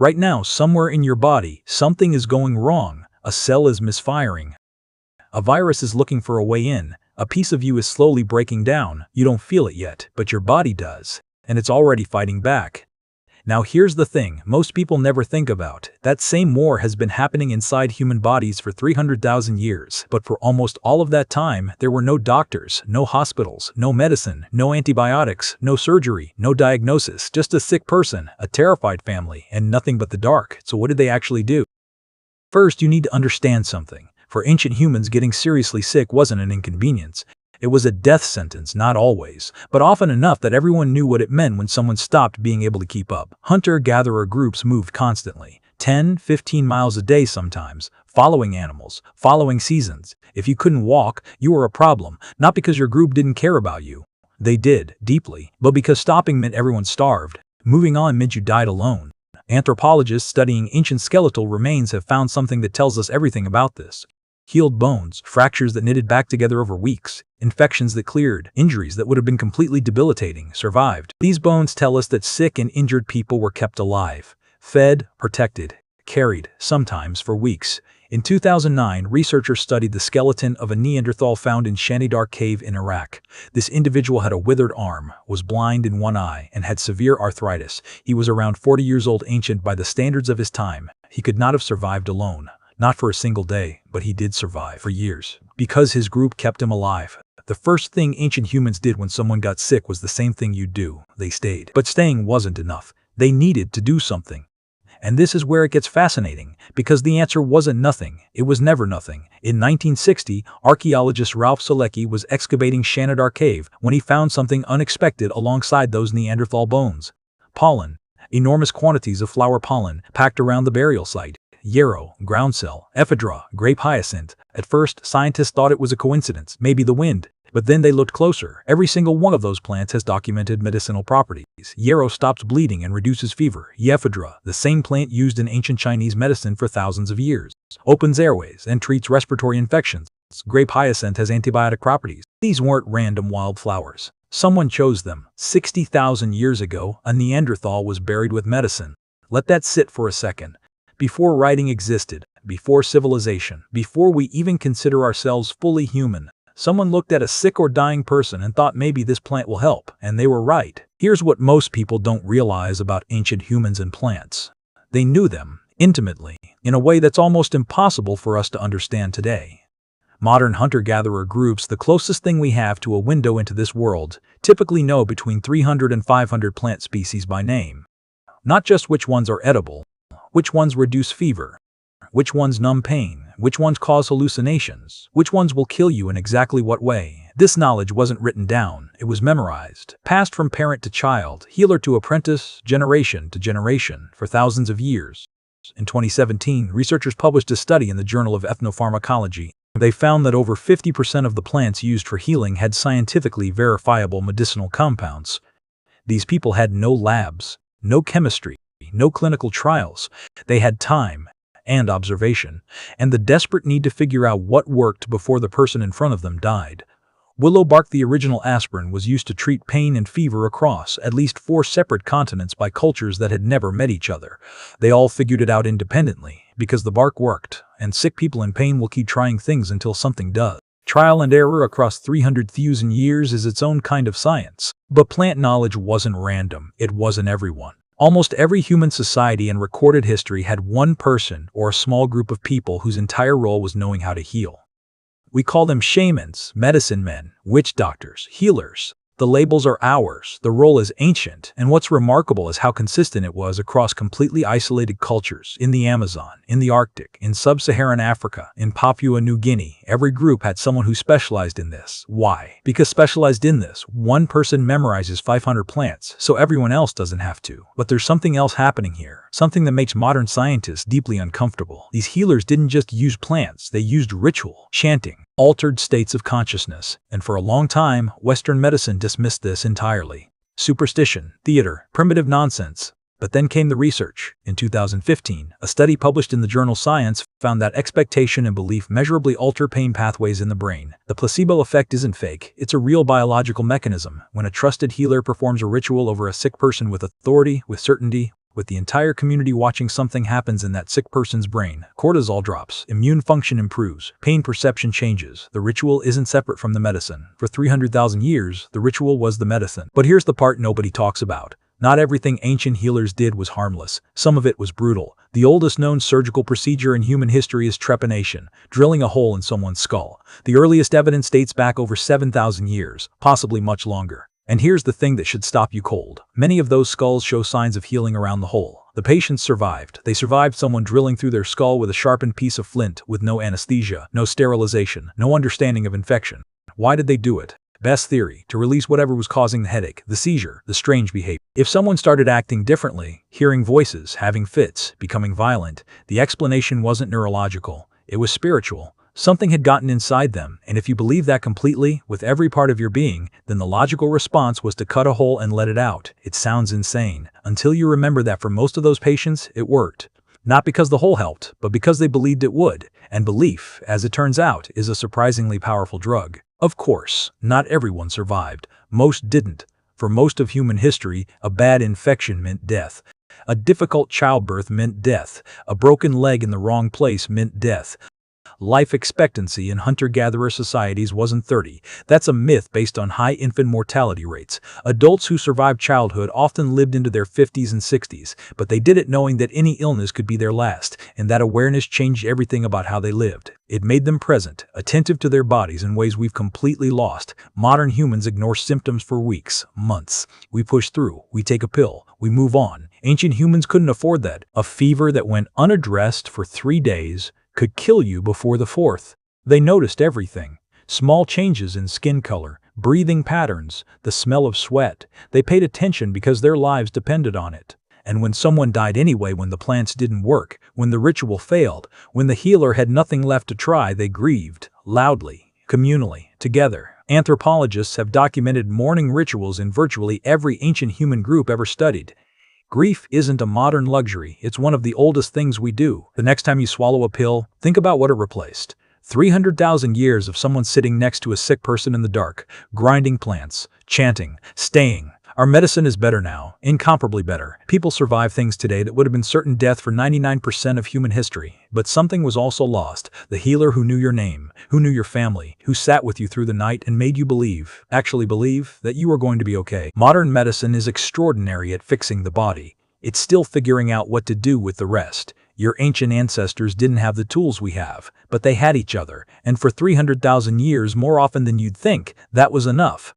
Right now, somewhere in your body, something is going wrong. A cell is misfiring. A virus is looking for a way in. A piece of you is slowly breaking down. You don't feel it yet, but your body does. And it's already fighting back. Now here's the thing most people never think about. That same war has been happening inside human bodies for 300,000 years. But for almost all of that time, there were no doctors, no hospitals, no medicine, no antibiotics, no surgery, no diagnosis, just a sick person, a terrified family, and nothing but the dark. So what did they actually do? First, you need to understand something. For ancient humans, getting seriously sick wasn't an inconvenience. It was a death sentence, not always, but often enough that everyone knew what it meant when someone stopped being able to keep up. Hunter-gatherer groups moved constantly, 10, 15 miles a day sometimes, following animals, following seasons. If you couldn't walk, you were a problem, not because your group didn't care about you. They did, deeply, but because stopping meant everyone starved. Moving on meant you died alone. Anthropologists studying ancient skeletal remains have found something that tells us everything about this. Healed bones, fractures that knitted back together over weeks, infections that cleared, injuries that would have been completely debilitating, survived. These bones tell us that sick and injured people were kept alive, fed, protected, carried, sometimes for weeks. In 2009, researchers studied the skeleton of a Neanderthal found in Shanidar Cave in Iraq. This individual had a withered arm, was blind in one eye, and had severe arthritis. He was around 40 years old, ancient by the standards of his time. He could not have survived alone. Not for a single day, but he did survive for years, because his group kept him alive. The first thing ancient humans did when someone got sick was the same thing you'd do. They stayed. But staying wasn't enough. They needed to do something. And this is where it gets fascinating, because the answer wasn't nothing. It was never nothing. In 1960, archaeologist Ralph Selecki was excavating Shanidar Cave when he found something unexpected alongside those Neanderthal bones. Pollen. Enormous quantities of flower pollen packed around the burial site. Yarrow, groundsel, ephedra, grape hyacinth. At first, scientists thought it was a coincidence, maybe the wind. But then they looked closer. Every single one of those plants has documented medicinal properties. Yarrow stops bleeding and reduces fever. Ephedra, the same plant used in ancient Chinese medicine for thousands of years, opens airways and treats respiratory infections. Grape hyacinth has antibiotic properties. These weren't random wildflowers. Someone chose them. 60,000 years ago, a Neanderthal was buried with medicine. Let that sit for a second. Before writing existed, before civilization, before we even consider ourselves fully human, someone looked at a sick or dying person and thought maybe this plant will help, and they were right. Here's what most people don't realize about ancient humans and plants. They knew them, intimately, in a way that's almost impossible for us to understand today. Modern hunter-gatherer groups, the closest thing we have to a window into this world, typically know between 300 and 500 plant species by name. Not just which ones are edible, which ones reduce fever, which ones numb pain, which ones cause hallucinations, which ones will kill you in exactly what way. This knowledge wasn't written down, it was memorized, passed from parent to child, healer to apprentice, generation to generation, for thousands of years. In 2017, researchers published a study in the Journal of Ethnopharmacology. They found that over 50% of the plants used for healing had scientifically verifiable medicinal compounds. These people had no labs, no chemistry, no clinical trials. They had time and observation, and the desperate need to figure out what worked before the person in front of them died. Willow bark, the original aspirin, was used to treat pain and fever across at least 4 separate continents by cultures that had never met each other. They all figured it out independently, because the bark worked, and sick people in pain will keep trying things until something does. Trial and error across 300,000 years is its own kind of science. But plant knowledge wasn't random, it wasn't everyone. Almost every human society in recorded history had one person or a small group of people whose entire role was knowing how to heal. We call them shamans, medicine men, witch doctors, healers. The labels are ours, the role is ancient, and what's remarkable is how consistent it was across completely isolated cultures, in the Amazon, in the Arctic, in sub-Saharan Africa, in Papua New Guinea. Every group had someone who specialized in this. Why? Because specialized in this, one person memorizes 500 plants, so everyone else doesn't have to. But there's something else happening here, something that makes modern scientists deeply uncomfortable. These healers didn't just use plants, they used ritual, chanting, altered states of consciousness, and for a long time, Western medicine dismissed this entirely. Superstition, theater, primitive nonsense. But then came the research. In 2015, a study published in the journal Science found that expectation and belief measurably alter pain pathways in the brain. The placebo effect isn't fake, it's a real biological mechanism. When a trusted healer performs a ritual over a sick person with authority, with certainty, with the entire community watching. Something happens in that sick person's brain. Cortisol drops, immune function improves, pain perception changes. The ritual isn't separate from the medicine. For 300,000 years, the ritual was the medicine. But here's the part nobody talks about. Not everything ancient healers did was harmless. Some of it was brutal. The oldest known surgical procedure in human history is trepanation, drilling a hole in someone's skull. The earliest evidence dates back over 7,000 years, possibly much longer. And here's the thing that should stop you cold. Many of those skulls show signs of healing around the hole. The patients survived. They survived someone drilling through their skull with a sharpened piece of flint, with no anesthesia, no sterilization, no understanding of infection. Why did they do it? Best theory, to release whatever was causing the headache, the seizure, the strange behavior. If someone started acting differently, hearing voices, having fits, becoming violent, the explanation wasn't neurological, it was spiritual. Something had gotten inside them, and if you believe that completely, with every part of your being, then the logical response was to cut a hole and let it out. It sounds insane, until you remember that for most of those patients, it worked. Not because the hole helped, but because they believed it would. And belief, as it turns out, is a surprisingly powerful drug. Of course, not everyone survived. Most didn't. For most of human history, a bad infection meant death. A difficult childbirth meant death. A broken leg in the wrong place meant death. Life expectancy in hunter-gatherer societies wasn't 30. That's a myth based on high infant mortality rates. Adults who survived childhood often lived into their 50s and 60s, but they did it knowing that any illness could be their last, and that awareness changed everything about how they lived. It made them present, attentive to their bodies in ways we've completely lost. Modern humans ignore symptoms for weeks, months. We push through, we take a pill, we move on. Ancient humans couldn't afford that. A fever that went unaddressed for 3 days could kill you before the 4th. They noticed everything. Small changes in skin color, breathing patterns, the smell of sweat. They paid attention because their lives depended on it. And when someone died anyway, when the plants didn't work, when the ritual failed, when the healer had nothing left to try, they grieved, loudly, communally, together. Anthropologists have documented mourning rituals in virtually every ancient human group ever studied. Grief isn't a modern luxury, it's one of the oldest things we do. The next time you swallow a pill, think about what it replaced. 300,000 years of someone sitting next to a sick person in the dark, grinding plants, chanting, staying. Our medicine is better now, incomparably better. People survive things today that would have been certain death for 99% of human history. But something was also lost. The healer who knew your name, who knew your family, who sat with you through the night and made you believe, actually believe, that you were going to be okay. Modern medicine is extraordinary at fixing the body. It's still figuring out what to do with the rest. Your ancient ancestors didn't have the tools we have, but they had each other, and for 300,000 years, more often than you'd think, that was enough.